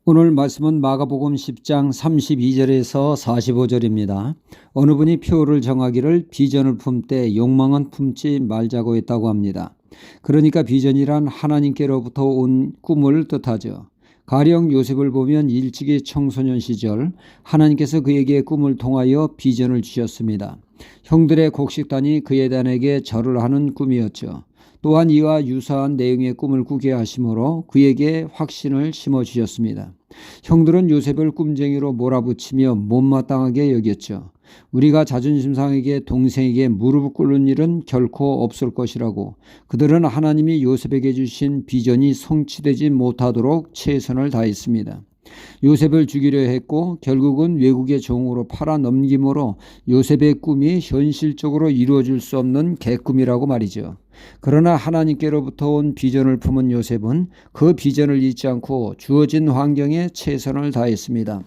오늘 말씀은 마가복음 10장 32절에서 45절입니다. 어느 분이 표를 정하기를 비전을 품되 욕망은 품지 말자고 했다고 합니다. 그러니까 비전이란 하나님께로부터 온 꿈을 뜻하죠. 가령 요셉을 보면 일찍이 청소년 시절 하나님께서 그에게 꿈을 통하여 비전을 주셨습니다. 형들의 곡식단이 그의 단에게 절을 하는 꿈이었죠. 또한 이와 유사한 내용의 꿈을 꾸게 하심으로 그에게 확신을 심어주셨습니다. 형들은 요셉을 꿈쟁이로 몰아붙이며 못마땅하게 여겼죠. 우리가 자존심 상하게 동생에게 무릎 꿇는 일은 결코 없을 것이라고 그들은 하나님이 요셉에게 주신 비전이 성취되지 못하도록 최선을 다했습니다. 요셉을 죽이려 했고 결국은 외국의 종으로 팔아 넘김으로 요셉의 꿈이 현실적으로 이루어질 수 없는 개꿈이라고 말이죠. 그러나 하나님께로부터 온 비전을 품은 요셉은 그 비전을 잊지 않고 주어진 환경에 최선을 다했습니다.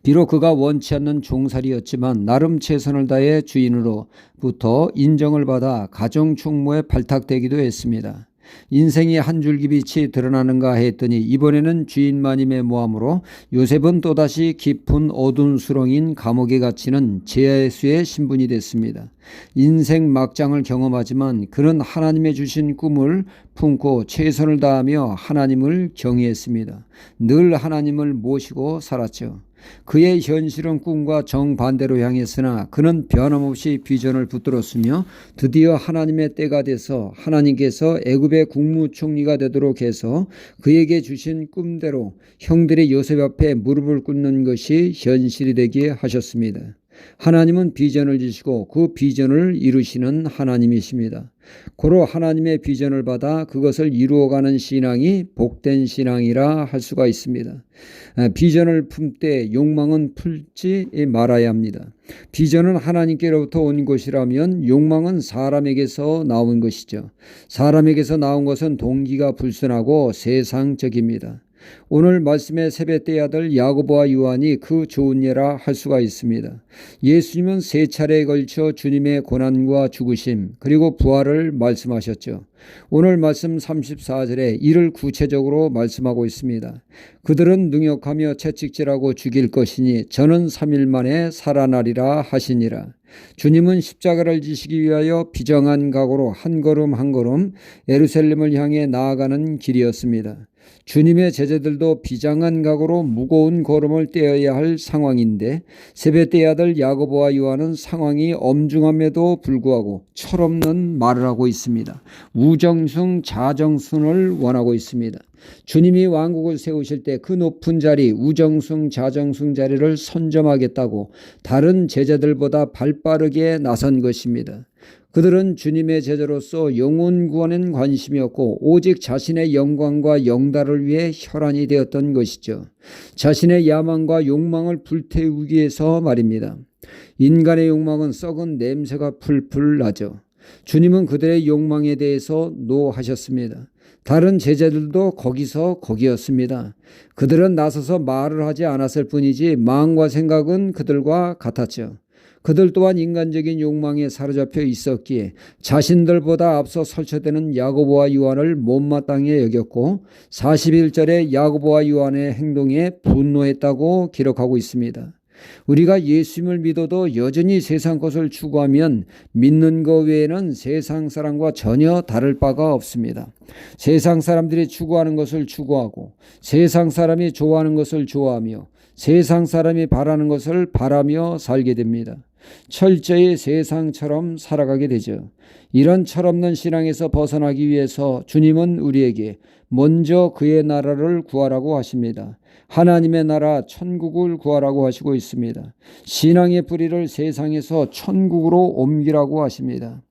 비록 그가 원치 않는 종살이였지만 나름 최선을 다해 주인으로부터 인정을 받아 가정 충무에 발탁되기도 했습니다. 인생이 한 줄기 빛이 드러나는가 했더니 이번에는 주인마님의 모함으로 요셉은 또다시 깊은 어두운 수렁인 감옥에 갇히는 죄수의 신분이 됐습니다. 인생 막장을 경험하지만 그는 하나님의 주신 꿈을 품고 최선을 다하며 하나님을 경외했습니다. 늘 하나님을 모시고 살았죠. 그의 현실은 꿈과 정반대로 향했으나 그는 변함없이 비전을 붙들었으며 드디어 하나님의 때가 돼서 하나님께서 애굽의 국무총리가 되도록 해서 그에게 주신 꿈대로 형들이 요셉 앞에 무릎을 꿇는 것이 현실이 되게 하셨습니다. 하나님은 비전을 주시고 그 비전을 이루시는 하나님이십니다. 고로 하나님의 비전을 받아 그것을 이루어가는 신앙이 복된 신앙이라 할 수가 있습니다. 비전을 품되 욕망은 품지 말아야 합니다. 비전은 하나님께로부터 온 것이라면 욕망은 사람에게서 나온 것이죠. 사람에게서 나온 것은 동기가 불순하고 세상적입니다. 오늘 말씀의 세벳대의 아들 야고보와 요한이 그 좋은 예라 할 수가 있습니다. 예수님은 세 차례에 걸쳐 주님의 고난과 죽으심 그리고 부활을 말씀하셨죠. 오늘 말씀 34절에 이를 구체적으로 말씀하고 있습니다. 그들은 능욕하며 채찍질하고 죽일 것이니 저는 3일 만에 살아나리라 하시니라. 주님은 십자가를 지시기 위하여 비정한 각오로 한 걸음 한 걸음 예루살렘을 향해 나아가는 길이었습니다. 주님의 제자들도 비장한 각오로 무거운 걸음을 떼어야 할 상황인데 세벳대의 아들 야고보와 요한은 상황이 엄중함에도 불구하고 철없는 말을 하고 있습니다. 우정승 자정순을 원하고 있습니다. 주님이 왕국을 세우실 때 그 높은 자리 우정승 자정승 자리를 선점하겠다고 다른 제자들보다 발빠르게 나선 것입니다. 그들은 주님의 제자로서 영혼 구원엔 관심이 없고 오직 자신의 영광과 영달을 위해 혈안이 되었던 것이죠. 자신의 야망과 욕망을 불태우기 위해서 말입니다. 인간의 욕망은 썩은 냄새가 풀풀 나죠. 주님은 그들의 욕망에 대해서 노하셨습니다. 다른 제자들도 거기였습니다. 그들은 나서서 말을 하지 않았을 뿐이지 마음과 생각은 그들과 같았죠. 그들 또한 인간적인 욕망에 사로잡혀 있었기에 자신들보다 앞서 설쳐되는 야고보와 요한을 못마땅히 여겼고 41절에 야고보와 요한의 행동에 분노했다고 기록하고 있습니다. 우리가 예수님을 믿어도 여전히 세상 것을 추구하면 믿는 것 외에는 세상 사람과 전혀 다를 바가 없습니다. 세상 사람들이 추구하는 것을 추구하고 세상 사람이 좋아하는 것을 좋아하며 세상 사람이 바라는 것을 바라며 살게 됩니다. 철저히 세상처럼 살아가게 되죠. 이런 철없는 신앙에서 벗어나기 위해서 주님은 우리에게 먼저 그의 나라를 구하라고 하십니다. 하나님의 나라 천국을 구하라고 하시고 있습니다. 신앙의 뿌리를 세상에서 천국으로 옮기라고 하십니다.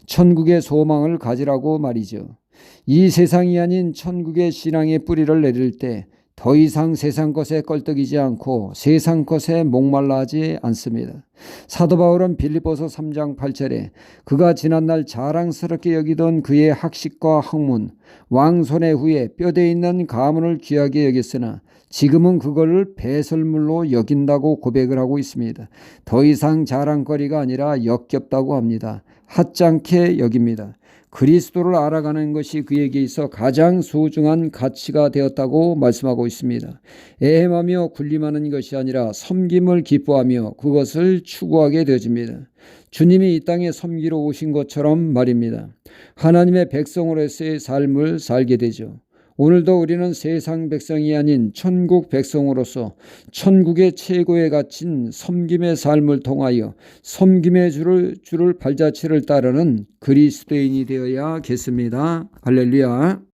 천국의 소망을 가지라고 말이죠. 이 세상이 아닌 천국의 신앙의 뿌리를 내릴 때 더 이상 세상 것에 껄떡이지 않고 세상 것에 목말라 하지 않습니다. 사도 바울은 빌립보서 3장 8절에 그가 지난날 자랑스럽게 여기던 그의 학식과 학문, 왕손의 후에 뼈대 있는 가문을 귀하게 여겼으나 지금은 그걸 배설물로 여긴다고 고백을 하고 있습니다. 더 이상 자랑거리가 아니라 역겹다고 합니다. 하찮게 여깁니다. 그리스도를 알아가는 것이 그에게 있어 가장 소중한 가치가 되었다고 말씀하고 있습니다. 애헴하며 군림하는 것이 아니라 섬김을 기뻐하며 그것을 추구하게 되어집니다. 주님이 이 땅에 섬기러 오신 것처럼 말입니다. 하나님의 백성으로서의 삶을 살게 되죠. 오늘도 우리는 세상 백성이 아닌 천국 백성으로서 천국의 최고의 가치인 섬김의 삶을 통하여 섬김의 주를 발자취를 따르는 그리스도인이 되어야겠습니다. 할렐루야.